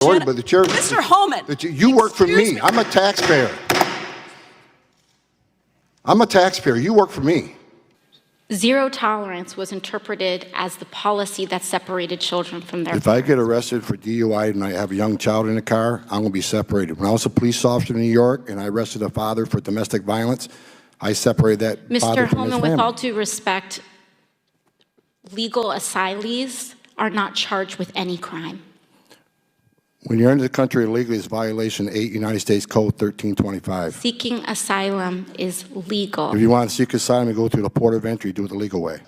But the chair, Mr. Homan. You work for me. I'm a taxpayer. I'm a taxpayer. You work for me. Zero tolerance was interpreted as the policy that separated children from their If I get arrested for DUI and I have a young child in the car, I'm going to be separated. When I was a police officer in New York and I arrested a father for domestic violence, I separated that father from Mr. his Homan, with family. all due respect, legal asylees are not charged with any crime. When you're into the country illegally, it's violation 8 United States Code 1325. Seeking asylum is legal. If you want to seek asylum and go through the port of entry, do it the legal way.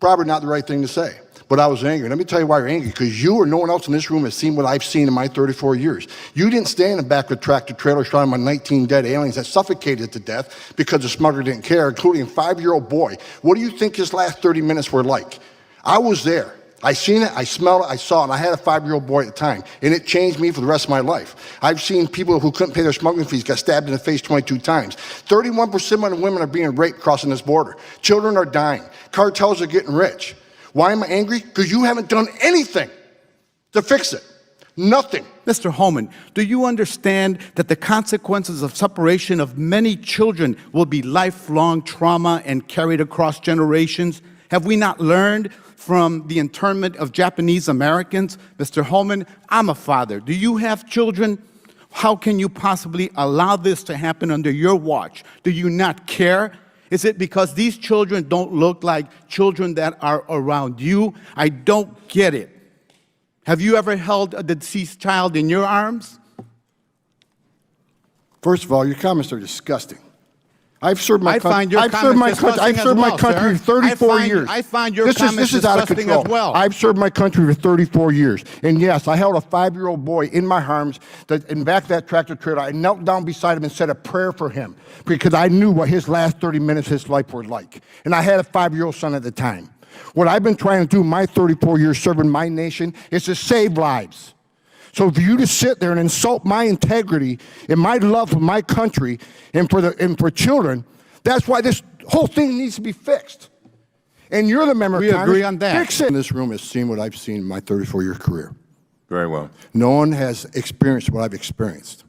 Probably not the right thing to say, but I was angry. Let me tell you why you're angry, because you or no one else in this room has seen what I've seen in my 34 years. You didn't stay in the back of the tractor trailer shot my 19 dead aliens that suffocated to death because the smuggler didn't care, including a 5-year-old boy. What do you think his last 30 minutes were like? I was there. I seen it, I smelled it, I saw it, and I had a 5-year-old boy at the time, and it changed me for the rest of my life. I've seen people who couldn't pay their smuggling fees get stabbed in the face 22 times. 31% of the women are being raped crossing this border. Children are dying. Cartels are getting rich. Why am I angry? Because you haven't done anything to fix it. Nothing. Mr. Homan, do you understand that the consequences of separation of many children will be lifelong trauma and carried across generations? Have we not learned from the internment of Japanese Americans? Mr. Homan, I'm a father. Do you have children? How can you possibly allow this to happen under your watch? Do you not care? Is it because these children don't look like children that are around you? I don't get it. Have you ever held a deceased child in your arms? First of all, your comments are disgusting. I've served my country. I've served my country for 34 years. I find your comments disgusting as well. I've served my country for 34 years. And yes, I held a 5-year-old boy in my arms in back of that tractor trailer. I knelt down beside him and said a prayer for him because I knew what his last 30 minutes of his life were like. And I had a 5-year-old son at the time. What I've been trying to do my 34 years serving my nation is to save lives. So for you to sit there and insult my integrity and my love for my country and for children, that's why this whole thing needs to be fixed. And you're the member of Congress. We agree on that. Fix it. This room has seen what I've seen in my 34-year career. Very well. No one has experienced what I've experienced.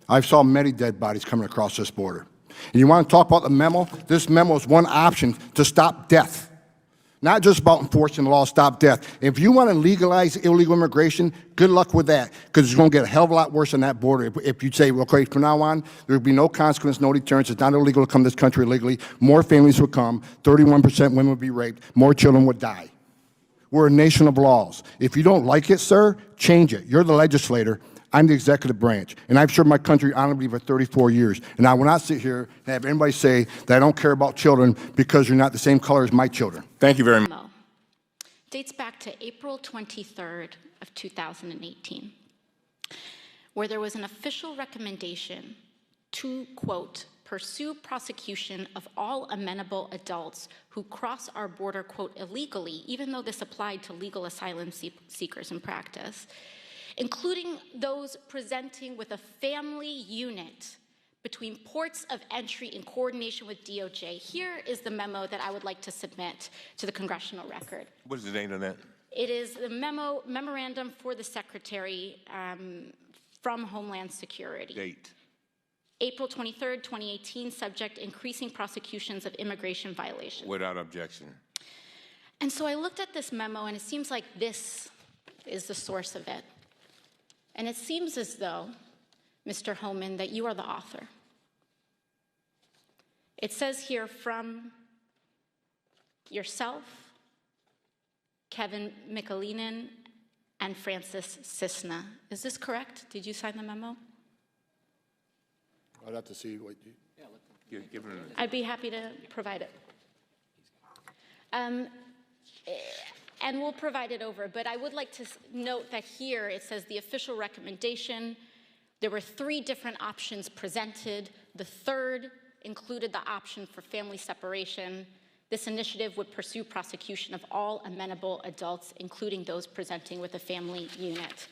I've saw many dead bodies coming across this border. And you want to talk about the memo? This memo is one option to stop death. Not just about enforcing the law, stop death. If you want to legalize illegal immigration, good luck with that, because it's going to get a hell of a lot worse on that border. If you say, well, okay, from now on, there will be no consequence, no deterrence. It's not illegal to come to this country illegally. More families would come. 31% women would be raped. More children would die. We're a nation of laws. If you don't like it, sir, change it. You're the legislator. I'm the executive branch, and I've served my country honorably for 34 years. And I will not sit here and have anybody say that I don't care about children because you're not the same color as my children. Thank you very much. Dates back to April 23rd of 2018, where there was an official recommendation to, quote, pursue prosecution of all amenable adults who cross our border, quote, illegally, even though this applied to legal asylum seekers in practice, including those presenting with a family unit between ports of entry in coordination with DOJ. Here is the memo that I would like to submit to the congressional record. What is the date on that? It is the memorandum for the Secretary from Homeland Security. Date. April 23rd, 2018, subject increasing prosecutions of immigration violations. Without objection. And so I looked at this memo, and it seems like this is the source of it. And it seems as though, Mr. Homan, that you are the author. It says here from yourself, Kevin Michalinen, and Francis Cisna. Is this correct? Did you sign the memo? I'd have to see what you... Yeah, give it a... I'd be happy to provide it. And we'll provide it over, but I would like to note that here it says the official recommendation. There were 3 different options presented. The third included the option for family separation. This initiative would pursue prosecution of all amenable adults, including those presenting with a family unit.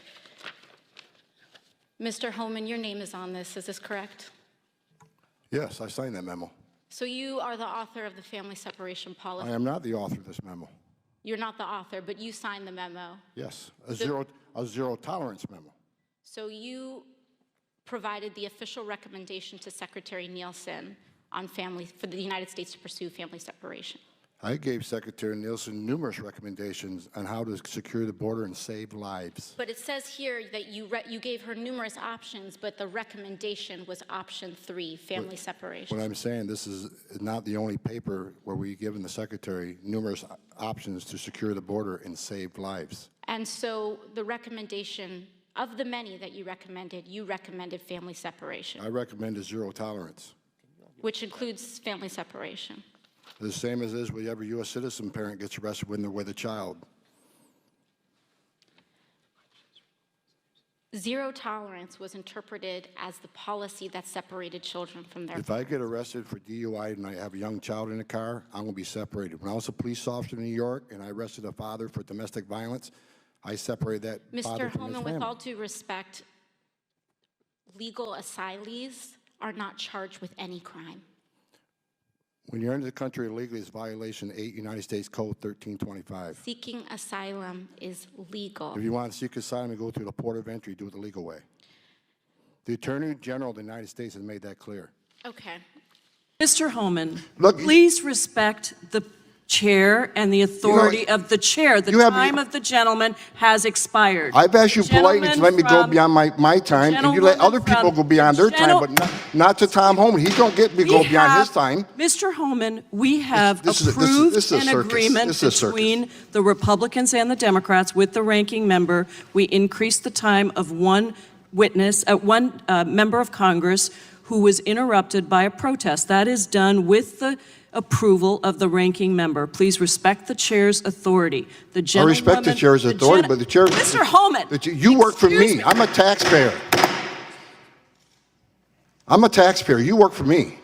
Mr. Homan, your name is on this. Is this correct? Yes, I signed that memo. So you are the author of the family separation policy? I am not the author of this memo. You're not the author, but you signed the memo. Yes, a zero tolerance memo. So you provided the official recommendation to Secretary Nielsen on for the United States to pursue family separation. I gave Secretary Nielsen numerous recommendations on how to secure the border and save lives. But it says here that you gave her numerous options, but the recommendation was option 3, family separation. What I'm saying, this is not the only paper where we've given the Secretary numerous options to secure the border and save lives. And so the recommendation, of the many that you recommended family separation, I recommended zero tolerance. which includes family separation. The same as is with every U.S. citizen parent gets arrested when they're with a child. Zero tolerance was interpreted as the policy that separated children from their If I get arrested for DUI and I have a young child in the car, I'm going to be separated. When I was a police officer in New York and I arrested a father for domestic violence, I separated that father Mr. from his Homan, family. with all due respect, legal asylees are not charged with any crime. When you're into the country illegally, it's violation 8 United States Code 1325. Seeking asylum is legal. If you want to seek asylum and go through the port of entry, do it the legal way. The Attorney General of the United States has made that clear. Okay. Mr. Homan, Look, please respect the chair and the authority of the chair. The you have- time of the gentleman has expired. I've asked you politely to let me go beyond my time, and you let other people go beyond their time, but not to Tom Homan. He don't get me go beyond his time. Mr. Homan, we have This is a approved circus. an agreement This is a circus. between the Republicans and the Democrats with the ranking member. We increased the time of one member of Congress who was interrupted by a protest. That is done with the approval of the ranking member. Please respect the chair's authority. The I respect the chair's authority, but the chair... Mr. Homan! You work for excuse me. I'm a taxpayer. I'm a taxpayer. You work for me.